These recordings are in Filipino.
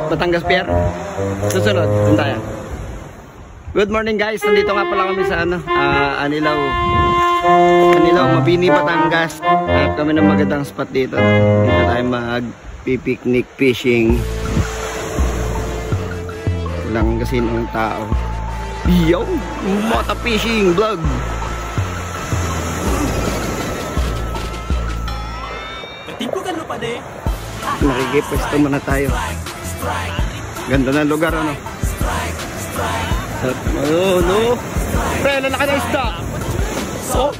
Batangas Pier. Susunod, dun tayo. Good morning guys, nandito nga pala kami sa Anilaw, Mabini, Batangas. Hanap kami ng magandang spot dito. Dito tayo mag-picnic fishing. Walang kasi ng tao. Yo, mata fishing vlog. Nakikipwesto muna tayo. Ganda ng lugar, ano? Oh, no. Pre, lalaki na isda. Oh.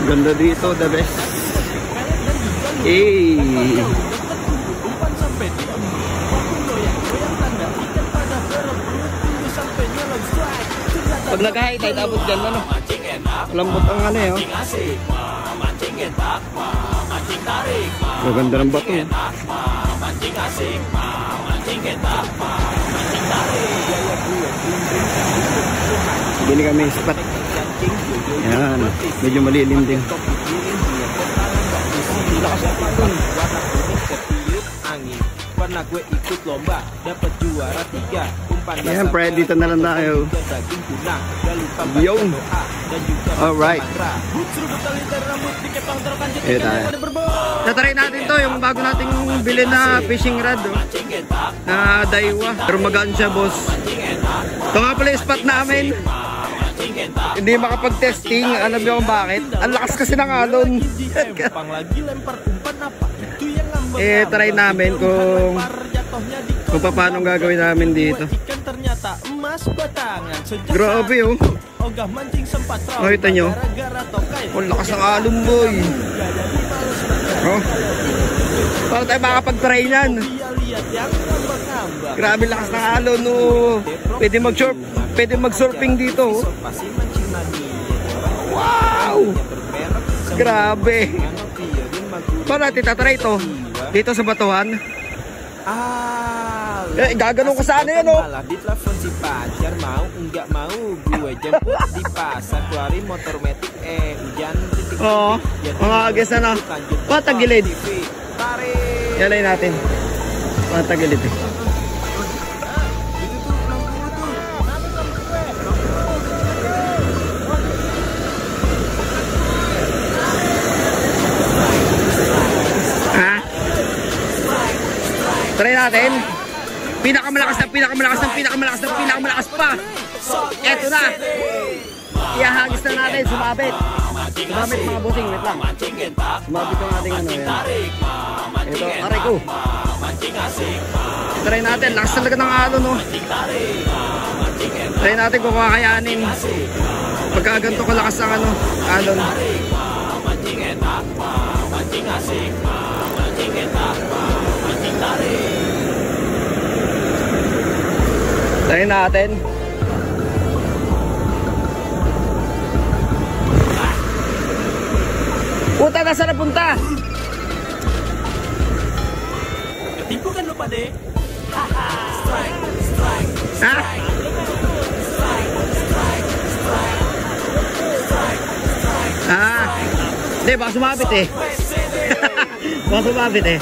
Ganda dito, the best. Hey. Pag nag-high tide, abot dyan, ano? Lambot ang ano eh, oh. Maganda ng bato. Bili kami spot. Yan, medyo malilim din. Pernah gue ikut lomba, dapat juara 3. Yan, pre, dito na lang tayo. Yo. Alright. Eh, tayo. Tatry natin to, yung bago nating bilhin na fishing rod, oh, na Daiwa. Pero magaan siya, boss. Ito nga pala yung spot namin. Hindi makapag-testing. Alam niyo kung bakit? Ang lakas kasi ng alon. Eh, try namin kung paano gagawin namin dito. Grabe, oh. Nakita nyo? Ang lakas ng alon, boy. Oh. Paano tayo makapag-try yan? Grabe lakas ng alon, oh. Pwede mag-surfing dito, oh. Wow! Grabe. Paano natin tatry ito? Dito sa batuhan? Eh, gaganon ko sana yan, oh. Di telepon si pacar, mau enggak mau gue jemput di pasar, keluarin motor metik, hujan titik. Oo, mga agas na. Patagilid. Yalay natin. Patagilid eh. Try natin. Pinakamalakas pa. Eto na. Ihahagis na natin. Sumabit mga busing. Wait lang. Sumabit yung ating ano yan. Ito, aray ko. Try natin. Lakas talaga ng alon, no. Try natin kung kakayanin. Pagka ganito kalakas ang ano, alon. Try natin. Puta, nasa na punta? Tipukan lo pa de. Strike. Ha? Ah. Hindi, baka sumabit eh. Baka sumabit eh.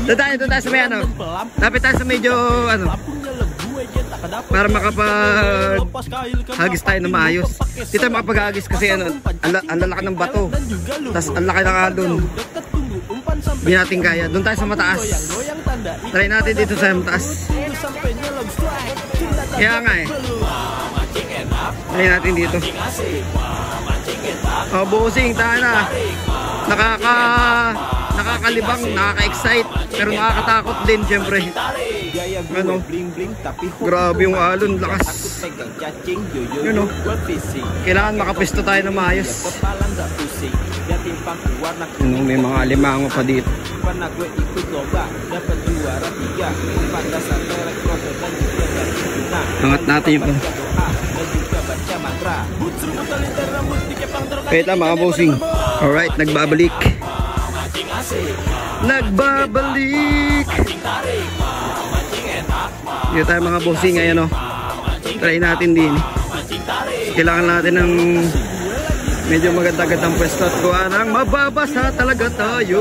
Doon tayo sa may ano. Lapit tayo sa medyo ano. Para makapag-hagis tayo na maayos. Dito makapag-hagis kasi ano, ang lalaki ng bato. Tapos ang laki ng alon. Hindi natin kaya. Doon tayo sa mataas. Try natin dito sa mataas. Kaya nga eh. Try natin dito. Oh, busing, tayo na. Nakakalibang, nakaka-excite, pero nakakatakot din syempre. Ano? Grabe yung alon, lakas. Yun, oh. Kailangan makapisto tayo na maayos. Ano, may mga alimango pa dito. Angat natin yung wait lang mga bossing. Alright, nagbabalik. Dito tayo mga bossing ngayon, no? Try natin din. Kailangan natin ng medyo maganda-gandang pwesto at kuha nang mababasa talaga tayo.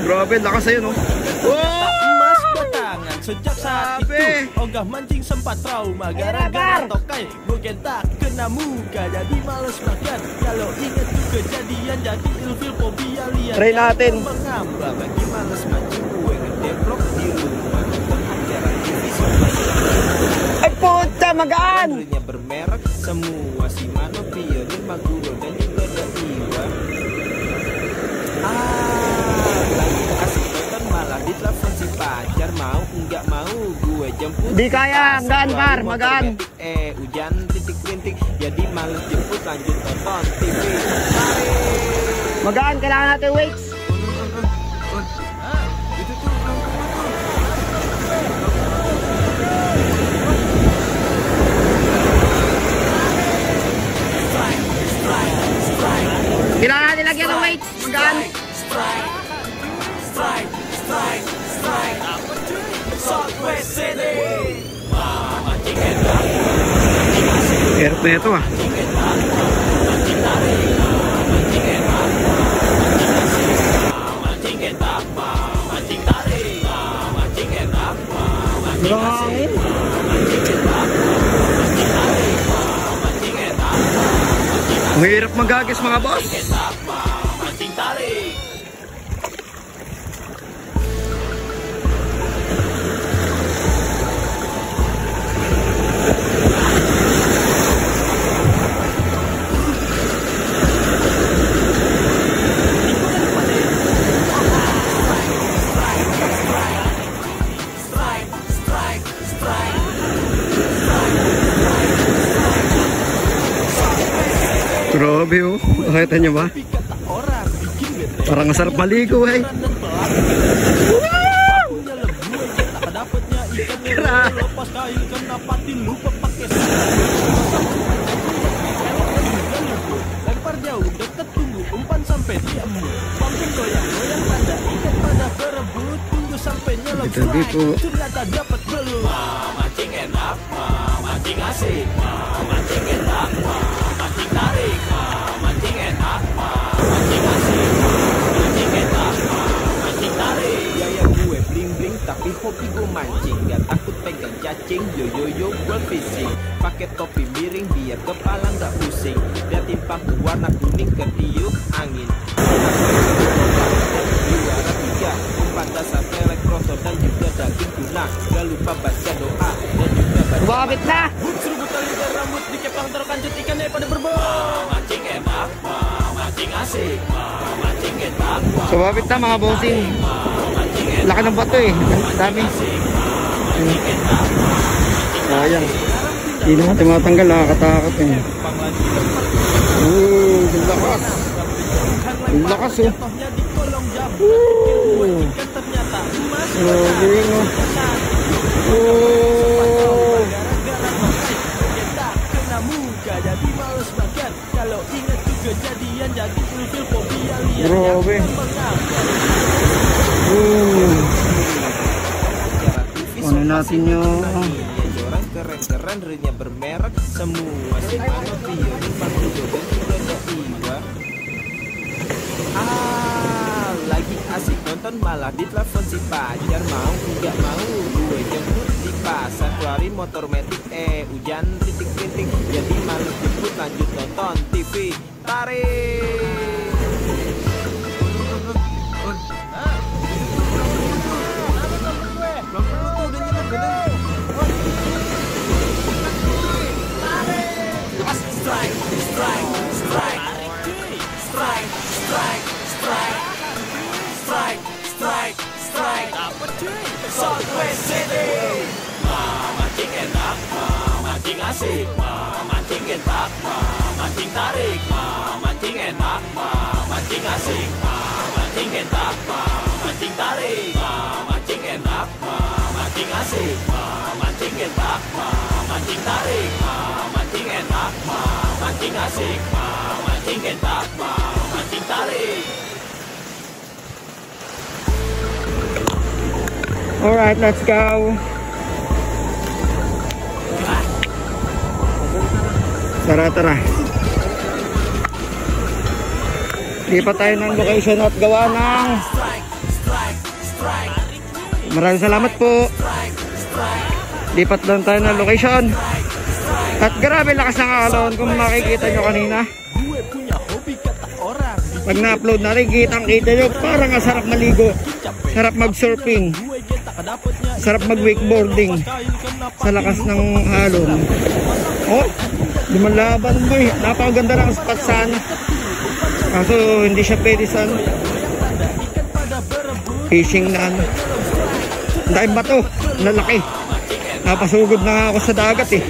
Grabe, lakas sa'yo, no? Oh! Sejak saat itu ogah mancing sempat trauma gara-gara tokai bukan tak kena muka jadi males makan kalau ingat tuh kejadian jadi ilfil fobia lihat try natin mengambang lagi males mancing gue ngedeblok di rumah acara ay puta magaan bermerek semua si Mano Pionir Maguro dan juga ada Iwa lagi asik nonton malah ditelepon si pacar mau nggak mau gue jemput di kaya magaan par magaan hujan titik-titik jadi males jemput lanjut nonton TV magaan kailangan natin weights kailangan natin lagyan ng weights magaan hirap na ito ah hangin ang hirap magagis mga boss grabe oh, nakita nyo ba? Parang masarap maligo eh. lempar jauh dekat tunggu umpan sampai dia pumping goyang-goyang tanda ikat pada berebut tunggu sampai nyelok ternyata dapat belum mancing enak mancing asik mancing enak mancing tarik mancing enak mancing asik mancing enak mancing tarik gaya gue bling bling tapi hobi gue mancing gak takut pegang cacing yo yo yo gue fishing pakai topi miring biar kepala nggak pusing liatin paku warna kuning ketiup angin juara 3 umpan dasar pelek rotor dan juga daging tuna gak lupa baca doa dan juga baca wabit na serubut tali dan rambut dikepang taruh kancut ikannya pada berbau mancing enak mancing asik mancing enak sumabit na mga bossing laki ng bato eh dami sayang hindi naman tumatanggal nakakatakot eh ang lakas ang lakas oh grabe no grabe ano natin yung keren-keren rinya bermerek semua si Mano Pionir Maguro dan juga ada Iwa lagi asik nonton malah ditelepon si pacar mau nggak mau gue jemput di pasar keluarin motor metik hujan titik-titik jadi males jemput lanjut nonton TV tarik mancing enak mancing asik mancing enak mancing tarik mancing enak mancing asik mancing enak mancing tarik mancing enak mancing asik mancing enak mancing tarik mancing enak mancing asik mancing enak mancing tarik Alright, let's go. Tara. Lipat tayo ng location at gawa ng... Maraming salamat po. Lipat doon tayo ng location. At grabe lakas ng alon kung makikita nyo kanina. Pag na-upload natin, kitang-kita nyo, parang sarap maligo. Sarap mag-surfing. Sarap mag-wakeboarding. Sa lakas ng alon. Oh, lumalaban mo eh. Napakaganda ng spot sana. Kaso hindi siya pwede sa fishing na ano. Ang daing bato, lalaki. Napasugod na ako sa dagat eh.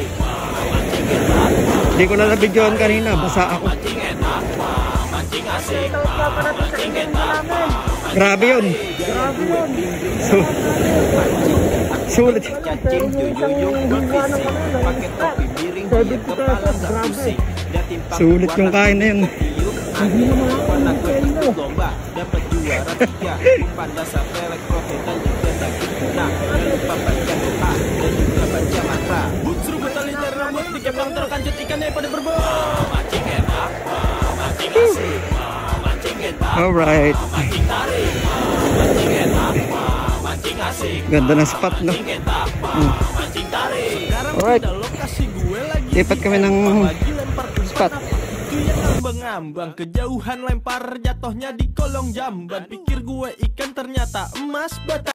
Hindi ko na nabidyoan kanina, basa ako. Grabe yun. Sulit. Sulit yung kain na yun. Alright. Ganda ng spot, no? Alright. Lipat kami ng spot. Ambang kejauhan lempar jatuhnya di kolong jamban. Pikir gue ikan ternyata emas bata.